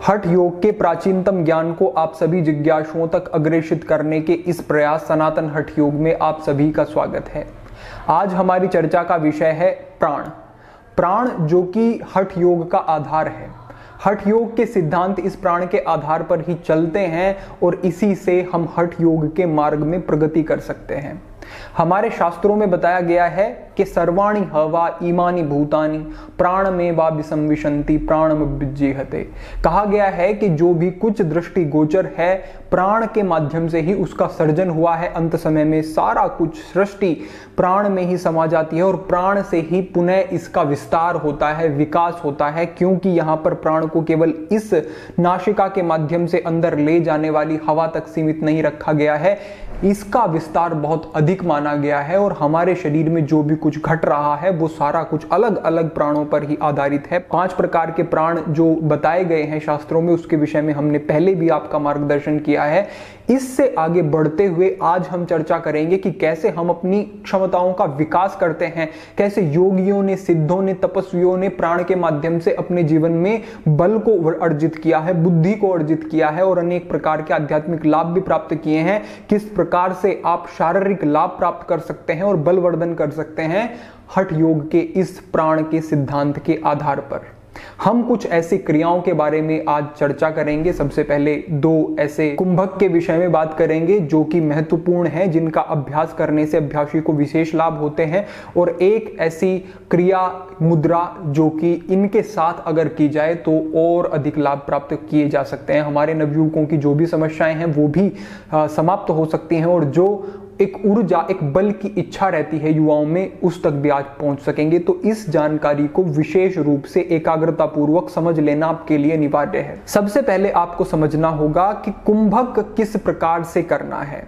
हठ योग के प्राचीनतम ज्ञान को आप सभी जिज्ञासुओं तक अग्रेषित करने के इस प्रयास सनातन हठ योग में आप सभी का स्वागत है। आज हमारी चर्चा का विषय है प्राण। प्राण जो कि हठ योग का आधार है। हठ योग के सिद्धांत इस प्राण के आधार पर ही चलते हैं और इसी से हम हठ योग के मार्ग में प्रगति कर सकते हैं। हमारे शास्त्रों में बताया गया है कि सर्वाणि हवा इमानि भूतानि प्राणमेवा विसंविशन्ति प्राणमभिजीहते। कहा गया है कि जो भी कुछ दृष्टि गोचर है प्राण के माध्यम से ही उसका सर्जन हुआ है। अंत समय में सारा कुछ सृष्टि प्राण में ही समा जाती है और प्राण से ही पुनः इसका विस्तार होता है, विकास होता है, क्योंकि यहाँ पर प्राण को केवल इस नासिका के माध्यम से अंदर ले जाने वाली हवा तक सीमित नहीं रखा गया है, इसका विस्तार बहुत अधिक माना गया है। और हमारे शरीर में जो भी कुछ घट रहा है वो सारा कुछ अलग अलग प्राणों पर ही आधारित है। 5 प्रकार के प्राण जो बताए गए हैं शास्त्रों में, उसके विषय में हमने पहले भी आपका मार्गदर्शन किया है। इससे आगे बढ़ते हुए आज हम चर्चा करेंगे कि कैसे हम अपनी क्षमताओं का विकास करते हैं, कैसे योगियों ने, सिद्धों ने, तपस्वियों ने प्राण के माध्यम से अपने जीवन में बल को अर्जित किया है, बुद्धि को अर्जित किया है और अनेक प्रकार के आध्यात्मिक लाभ भी प्राप्त किए हैं। किस प्रकार से आप शारीरिक लाभ प्राप्त कर सकते हैं और बलवर्धन कर सकते हैं हठ योग के इस प्राण के सिद्धांत के आधार पर। हम कुछ ऐसी क्रियाओं के बारे में आज चर्चा करेंगे। सबसे पहले 2 ऐसे कुंभक के विषय में बात करेंगे जो कि महत्वपूर्ण है, जिनका अभ्यास करने से अभ्यासी को विशेष लाभ होते हैं, और एक ऐसी क्रिया मुद्रा जो कि इनके साथ अगर की जाए तो और अधिक लाभ प्राप्त किए जा सकते हैं। हमारे नवयुवकों की जो भी समस्याएं हैं वो भी समाप्त हो सकती हैं और जो एक ऊर्जा, एक बल की इच्छा रहती है युवाओं में, उस तक भी आज पहुंच सकेंगे। तो इस जानकारी को विशेष रूप से एकाग्रता पूर्वक समझ लेना आपके लिए अनिवार्य है। सबसे पहले आपको समझना होगा कि कुंभक किस प्रकार से करना है।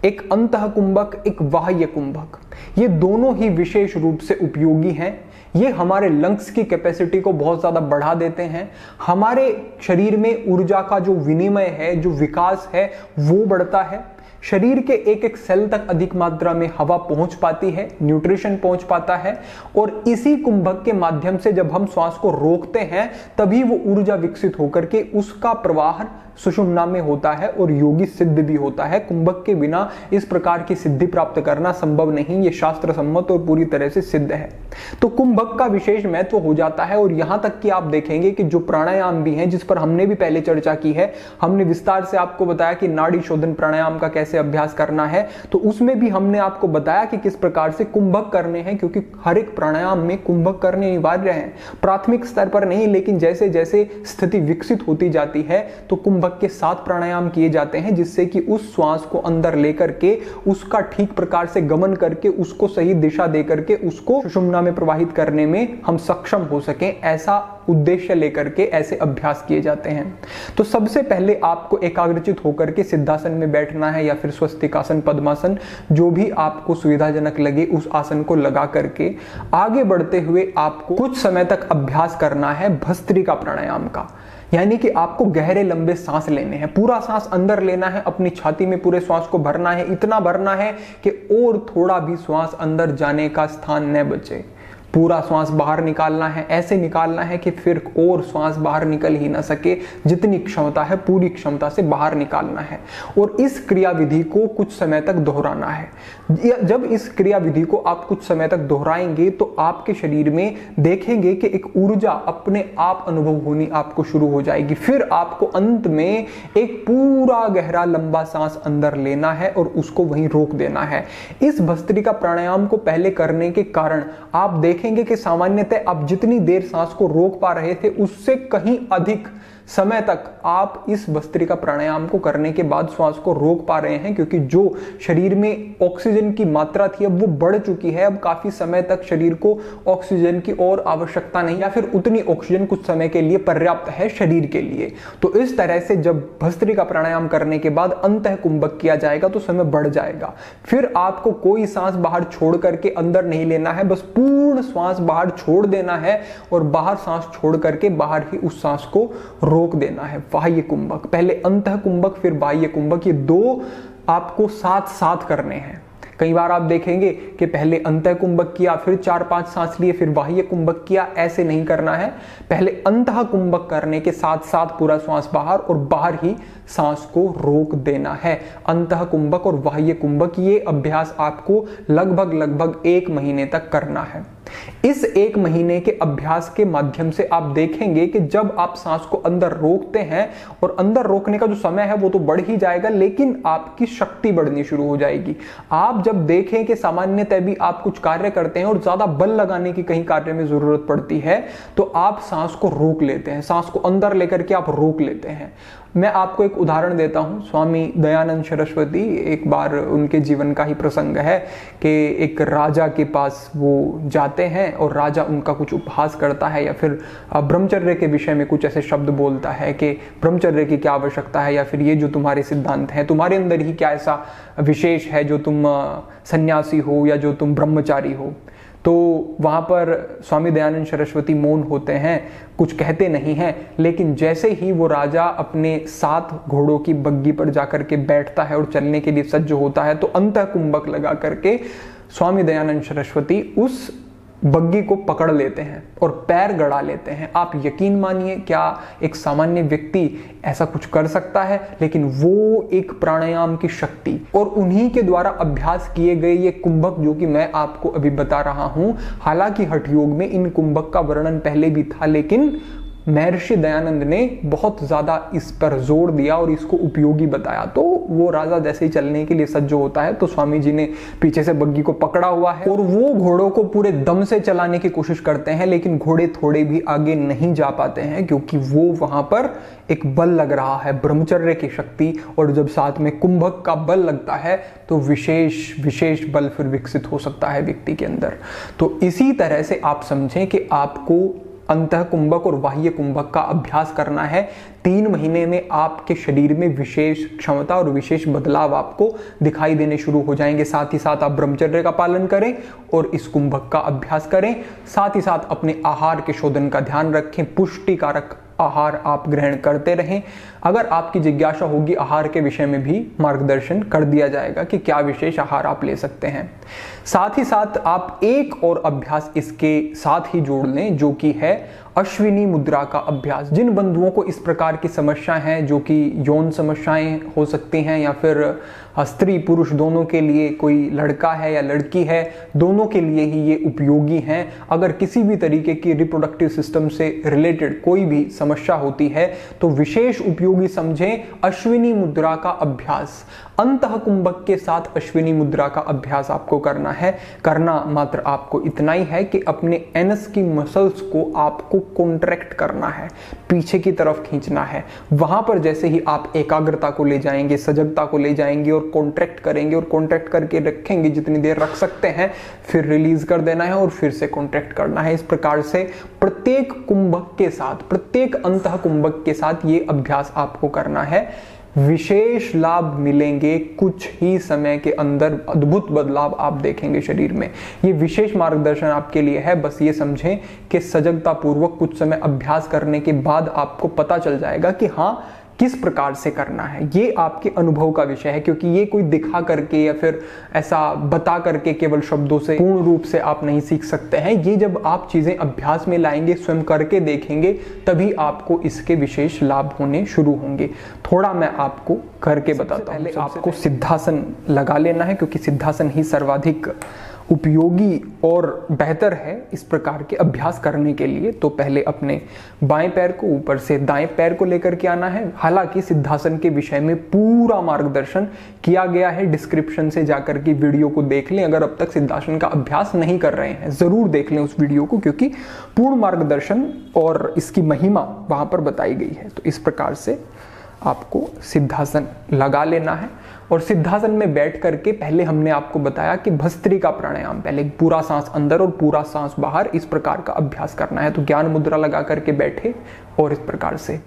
एक अंतः कुंभक, एक बाह्य कुंभक, ये दोनों ही विशेष रूप से उपयोगी हैं। ये हमारे लंग्स की कैपेसिटी को बहुत ज्यादा बढ़ा देते हैं। हमारे शरीर में ऊर्जा का जो विनिमय है, जो विकास है, वो बढ़ता है। शरीर के एक एक सेल तक अधिक मात्रा में हवा पहुंच पाती है, न्यूट्रिशन पहुंच पाता है, और इसी कुंभक के माध्यम से जब हम श्वास को रोकते हैं तभी वो ऊर्जा विकसित होकर के उसका प्रवाह सुषुम्ना में होता है और योगी सिद्ध भी होता है। कुंभक के बिना इस प्रकार की सिद्धि प्राप्त करना संभव नहीं, ये शास्त्र सम्मत और पूरी तरह से सिद्ध है। तो कुंभक का विशेष महत्व हो जाता है। और यहां तक कि आप देखेंगे कि जो प्राणायाम भी हैं, जिस पर हमने भी पहले चर्चा की है, हमने विस्तार से आपको बताया कि नाड़ी शोधन प्राणायाम का कैसे अभ्यास करना है, तो उसमें भी हमने आपको बताया कि किस प्रकार से कुंभक करने हैं, क्योंकि हर एक प्राणायाम में कुंभक करने अनिवार्य है। प्राथमिक स्तर पर नहीं, लेकिन जैसे जैसे स्थिति विकसित होती जाती है तो कुंभक के 7 प्राणायाम किए जाते हैं, जिससे कि उस श्वास को अंदर लेकर के उसका ठीक प्रकार से गमन करके उसको सही दिशा देकर के उसको सुषुम्ना में प्रवाहित करने में हम सक्षम हो सकें। ऐसा उद्देश्य लेकर के ऐसे अभ्यास किए जाते हैं। तो सबसे पहले आपको एकाग्रचित होकर के सिद्धासन में बैठना है या फिर स्वस्तिकासन, पद्मासन, जो भी आपको सुविधाजनक लगे उस आसन को लगा करके आगे बढ़ते हुए आपको कुछ समय तक अभ्यास करना है भस्त्रिका प्राणायाम का। यानी कि आपको गहरे लंबे सांस लेने हैं, पूरा सांस अंदर लेना है, अपनी छाती में पूरे श्वास को भरना है, इतना भरना है कि और थोड़ा भी श्वास अंदर जाने का स्थान न बचे। पूरा श्वास बाहर निकालना है, ऐसे निकालना है कि फिर और श्वास बाहर निकल ही ना सके। जितनी क्षमता है पूरी क्षमता से बाहर निकालना है और इस क्रिया विधि को कुछ समय तक दोहराना है। जब इस क्रिया विधि को आप कुछ समय तक दोहराएंगे तो आपके शरीर में देखेंगे कि एक ऊर्जा अपने आप अनुभव होनी आपको शुरू हो जाएगी। फिर आपको अंत में एक पूरा गहरा लंबा सांस अंदर लेना है और उसको वहीं रोक देना है। इस भस्त्रिका प्राणायाम को पहले करने के कारण आप देखेंगे कि सामान्यतः आप जितनी देर सांस को रोक पा रहे थे उससे कहीं अधिक समय तक आप इस भस्त्रिका प्राणायाम को करने के बाद श्वास को रोक पा रहे हैं, क्योंकि जो शरीर में ऑक्सीजन की मात्रा थी अब वो बढ़ चुकी है। अब काफी समय तक शरीर को ऑक्सीजन की और आवश्यकता नहीं, या फिर उतनी ऑक्सीजन कुछ समय के लिए पर्याप्त है शरीर के लिए। तो इस तरह से जब भस्त्रिका प्राणायाम करने के बाद अंतः कुंभक किया जाएगा तो समय बढ़ जाएगा। फिर आपको कोई सांस बाहर छोड़ करके अंदर नहीं लेना है, बस पूर्ण श्वास बाहर छोड़ देना है और बाहर सांस छोड़ करके बाहर ही उस सांस को रोक देना है। बाह्य कुंभक, पहले अंतः कुंभक फिर बाह्य कुंभक, ये 2 आपको साथ साथ करने हैं। कई बार आप देखेंगे कि पहले अंतः कुंभक किया, फिर 4-5 सांस लिए, फिर बाह्य कुंभक किया। ऐसे नहीं करना है। पहले अंतः कुंभक करने के साथ साथ पूरा श्वास बाहर और बाहर ही सांस को रोक देना है। अंतः कुंभक और बाह्य कुंभक, ये अभ्यास आपको लगभग 1 महीने तक करना है। इस 1 महीने के अभ्यास के माध्यम से आप देखेंगे कि जब आप सांस को अंदर रोकते हैं, और अंदर रोकने का जो समय है वो तो बढ़ ही जाएगा, लेकिन आपकी शक्ति बढ़नी शुरू हो जाएगी। आप जब देखें कि सामान्यतः भी आप कुछ कार्य करते हैं और ज्यादा बल लगाने की कहीं कार्य में जरूरत पड़ती है, तो आप सांस को रोक लेते हैं, सांस को अंदर लेकर के आप रोक लेते हैं। मैं आपको एक उदाहरण देता हूं। स्वामी दयानंद सरस्वती, एक बार उनके जीवन का ही प्रसंग है कि एक राजा के पास वो जाते हैं और राजा उनका कुछ उपहास करता है या फिर ब्रह्मचर्य के विषय में कुछ ऐसे शब्द बोलता है कि ब्रह्मचर्य की क्या आवश्यकता है, या फिर ये जो तुम्हारे सिद्धांत हैं, तुम्हारे अंदर ही क्या ऐसा विशेष है जो तुम सन्यासी हो या जो तुम ब्रह्मचारी हो। तो वहां पर स्वामी दयानंद सरस्वती मौन होते हैं, कुछ कहते नहीं हैं। लेकिन जैसे ही वो राजा अपने 7 घोड़ों की बग्गी पर जाकर के बैठता है और चलने के लिए सज्ज होता है, तो अंतः कुंभक लगा करके स्वामी दयानंद सरस्वती उस बग्गी को पकड़ लेते हैं और पैर गड़ा लेते हैं। आप यकीन मानिए, क्या एक सामान्य व्यक्ति ऐसा कुछ कर सकता है? लेकिन वो एक प्राणायाम की शक्ति और उन्हीं के द्वारा अभ्यास किए गए ये कुंभक, जो कि मैं आपको अभी बता रहा हूं, हालांकि हठ योग में इन कुंभक का वर्णन पहले भी था, लेकिन महर्षि दयानंद ने बहुत ज्यादा इस पर जोर दिया और इसको उपयोगी बताया। तो वो राजा जैसे ही चलने के लिए सज्ज होता है, तो स्वामी जी ने पीछे से बग्गी को पकड़ा हुआ है और वो घोड़ों को पूरे दम से चलाने की कोशिश करते हैं, लेकिन घोड़े थोड़े भी आगे नहीं जा पाते हैं, क्योंकि वो वहां पर एक बल लग रहा है, ब्रह्मचर्य की शक्ति। और जब साथ में कुंभक का बल लगता है तो विशेष बल फिर विकसित हो सकता है व्यक्ति के अंदर। तो इसी तरह से आप समझें कि आपको अंतः कुंभक और बाह्य कुंभक का अभ्यास करना है। 3 महीने में आपके शरीर में विशेष क्षमता और विशेष बदलाव आपको दिखाई देने शुरू हो जाएंगे। साथ ही साथ आप ब्रह्मचर्य का पालन करें और इस कुंभक का अभ्यास करें। साथ ही साथ अपने आहार के शोधन का ध्यान रखें, पुष्टिकारक आहार आप ग्रहण करते रहें। अगर आपकी जिज्ञासा होगी, आहार के विषय में भी मार्गदर्शन कर दिया जाएगा कि क्या विशेष आहार आप ले सकते हैं। साथ ही साथ आप एक और अभ्यास इसके साथ ही जोड़ लें, जो कि है अश्विनी मुद्रा का अभ्यास। जिन बंधुओं को इस प्रकार की समस्या है, जो कि यौन समस्याएं हो सकती हैं या फिर स्त्री पुरुष दोनों के लिए, कोई लड़का है या लड़की है, दोनों के लिए ही ये उपयोगी हैं। अगर किसी भी तरीके की रिप्रोडक्टिव सिस्टम से रिलेटेड कोई भी समस्या होती है तो विशेष उपयोगी समझें अश्विनी मुद्रा का अभ्यास। अंतः कुंभक के साथ अश्विनी मुद्रा का अभ्यास आपको करना है। करना मात्र आपको इतना ही है कि अपने एनस की मसल्स को आपको कॉन्ट्रैक्ट करना है, पीछे की तरफ खींचना है। वहां पर जैसे ही आप एकाग्रता को ले जाएंगे, सजगता को ले जाएंगे और कॉन्ट्रैक्ट करेंगे और कॉन्ट्रैक्ट करके रखेंगे, जितनी देर रख सकते हैं, फिर रिलीज कर देना है और फिर से कॉन्ट्रैक्ट करना है। इस प्रकार से प्रत्येक कुंभक के साथ, प्रत्येक अंतः कुंभक के साथ ये अभ्यास आपको करना है। विशेष लाभ मिलेंगे, कुछ ही समय के अंदर अद्भुत बदलाव आप देखेंगे शरीर में। ये विशेष मार्गदर्शन आपके लिए है। बस ये समझें कि सजगता पूर्वक कुछ समय अभ्यास करने के बाद आपको पता चल जाएगा कि हाँ, किस प्रकार से करना है। ये आपके अनुभव का विषय है, क्योंकि ये कोई दिखा करके या फिर ऐसा बता करके केवल शब्दों से पूर्ण रूप से आप नहीं सीख सकते हैं। ये जब आप चीजें अभ्यास में लाएंगे, स्वयं करके देखेंगे, तभी आपको इसके विशेष लाभ होने शुरू होंगे। थोड़ा मैं आपको करके बताता हूं। आपको सिद्धासन लगा लेना है, क्योंकि सिद्धासन ही सर्वाधिक उपयोगी और बेहतर है इस प्रकार के अभ्यास करने के लिए। तो पहले अपने बाएं पैर को ऊपर से दाएं पैर को लेकर के आना है। हालांकि सिद्धासन के विषय में पूरा मार्गदर्शन किया गया है, डिस्क्रिप्शन से जाकर के वीडियो को देख लें। अगर अब तक सिद्धासन का अभ्यास नहीं कर रहे हैं, जरूर देख लें उस वीडियो को, क्योंकि पूर्ण मार्गदर्शन और इसकी महिमा वहां पर बताई गई है। तो इस प्रकार से आपको सिद्धासन लगा लेना है और सिद्धासन में बैठ करके पहले हमने आपको बताया कि भस्त्रिका प्राणायाम, पहले पूरा सांस अंदर और पूरा सांस बाहर, इस प्रकार का अभ्यास करना है। तो ज्ञान मुद्रा लगा करके बैठे और इस प्रकार से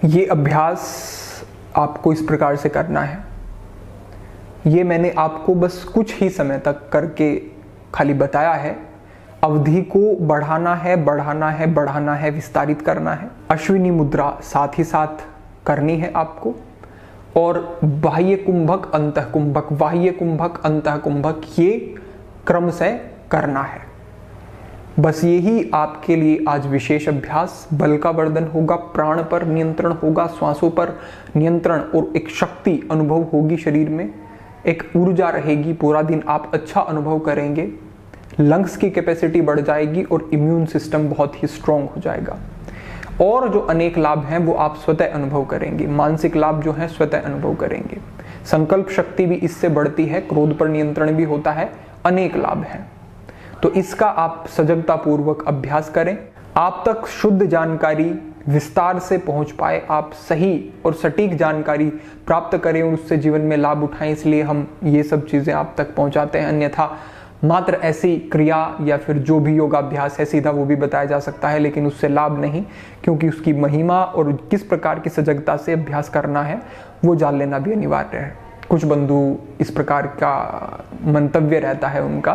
ये अभ्यास आपको इस प्रकार से करना है। ये मैंने आपको बस कुछ ही समय तक करके खाली बताया है। अवधि को बढ़ाना है, बढ़ाना है, बढ़ाना है, विस्तारित करना है। अश्विनी मुद्रा साथ ही साथ करनी है आपको, और बाह्य कुंभक, अंतः कुंभक, बाह्य कुंभक, अंतः कुंभक, ये क्रम से करना है। बस यही आपके लिए आज विशेष अभ्यास। बल का वर्धन होगा, प्राण पर नियंत्रण होगा, श्वासों पर नियंत्रण, और एक शक्ति अनुभव होगी शरीर में, एक ऊर्जा रहेगी। पूरा दिन आप अच्छा अनुभव करेंगे, लंग्स की कैपेसिटी बढ़ जाएगी और इम्यून सिस्टम बहुत ही स्ट्रांग हो जाएगा। और जो अनेक लाभ हैं वो आप स्वतः अनुभव करेंगे। मानसिक लाभ जो है स्वतः अनुभव करेंगे। संकल्प शक्ति भी इससे बढ़ती है, क्रोध पर नियंत्रण भी होता है, अनेक लाभ हैं। तो इसका आप सजगता पूर्वक अभ्यास करें। आप तक शुद्ध जानकारी विस्तार से पहुंच पाए, आप सही और सटीक जानकारी प्राप्त करें और उससे जीवन में लाभ उठाएं, इसलिए हम ये सब चीजें आप तक पहुंचाते हैं। अन्यथा मात्र ऐसी क्रिया या फिर जो भी योगाभ्यास है सीधा वो भी बताया जा सकता है, लेकिन उससे लाभ नहीं, क्योंकि उसकी महिमा और किस प्रकार की सजगता से अभ्यास करना है वो जान लेना भी अनिवार्य है। कुछ बंधु इस प्रकार का मंतव्य रहता है उनका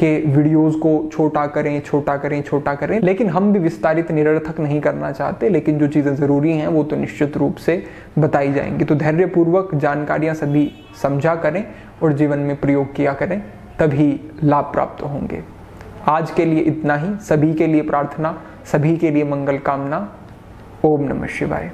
कि वीडियोस को छोटा करें, छोटा करें, छोटा करें, लेकिन हम भी विस्तारित निरर्थक नहीं करना चाहते। लेकिन जो चीज़ें ज़रूरी हैं वो तो निश्चित रूप से बताई जाएंगी। तो धैर्यपूर्वक जानकारियाँ सभी समझा करें और जीवन में प्रयोग किया करें, तभी लाभ प्राप्त होंगे। आज के लिए इतना ही। सभी के लिए प्रार्थना, सभी के लिए मंगल कामना। ओम नमः शिवाय।